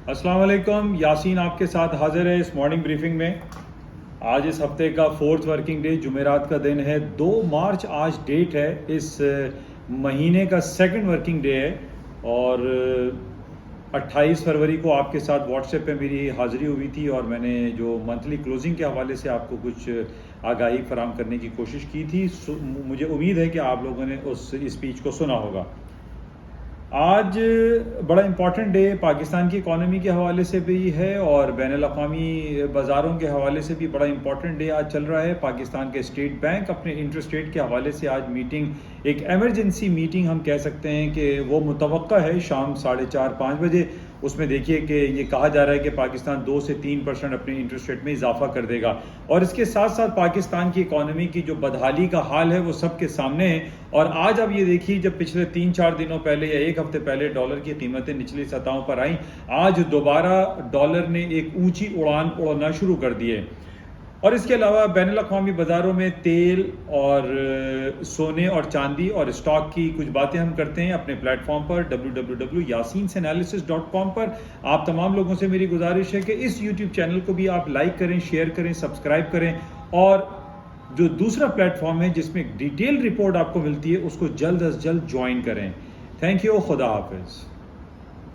السلام علیکم، یاسین آپ کے ساتھ حاضر ہے اس مارننگ بریفنگ میں۔ آج اس ہفتے کا 4تھ ورکنگ ڈے جمعرات کا دن ہے، 2 مارچ آج ڈیٹ ہے، اس مہینے کا 2nd ورکنگ ڈے ہے، اور 28 فروری کو آپ کے ساتھ واٹس ایپ پہ میری حاضری ہوئی تھی اور میں نے جو منتھلی کلوزنگ کے حوالے سے آپ کو کچھ آگاہی فراہم کرنے کی کوشش کی تھی۔ مجھے امید ہے کہ آپ لوگوں نے اس اسپیچ کو سنا ہوگا۔ آج بڑا امپورٹنٹ ڈے پاکستان کی اکانومی کے حوالے سے بھی ہے اور بین الاقوامی بازاروں کے حوالے سے بھی بڑا امپورٹنٹ ڈے آج چل رہا ہے۔ پاکستان کے اسٹیٹ بینک اپنے انٹرسٹ ریٹ کے حوالے سے آج میٹنگ، ایک ایمرجنسی میٹنگ ہم کہہ سکتے ہیں کہ وہ متوقع ہے شام 4:30-5 بجے۔ اس میں دیکھیے کہ یہ کہا جا رہا ہے کہ پاکستان 2 سے 3% اپنے انٹرسٹ ریٹ میں اضافہ کر دے گا، اور اس کے ساتھ ساتھ پاکستان کی اکانومی کی جو بدحالی کا حال ہے وہ سب کے سامنے ہے۔ اور آج اب یہ دیکھیے، جب پچھلے 3-4 دنوں پہلے یا ایک ہفتے پہلے ڈالر کی قیمتیں نچلی سطحوں پر آئیں، آج دوبارہ ڈالر نے ایک اونچی اڑان اڑنا شروع کر دی ہے۔ اور اس کے علاوہ بین الاقوامی بازاروں میں تیل اور سونے اور چاندی اور اسٹاک کی کچھ باتیں ہم کرتے ہیں اپنے پلیٹ فارم پر www.yasinanalysis.com پر۔ آپ تمام لوگوں سے میری گزارش ہے کہ اس یوٹیوب چینل کو بھی آپ لائک کریں، شیئر کریں، سبسکرائب کریں، اور جو دوسرا پلیٹ فارم ہے جس میں ڈیٹیل رپورٹ آپ کو ملتی ہے اس کو جلد از جلد جوائن کریں۔ تھینک یو، خدا حافظ۔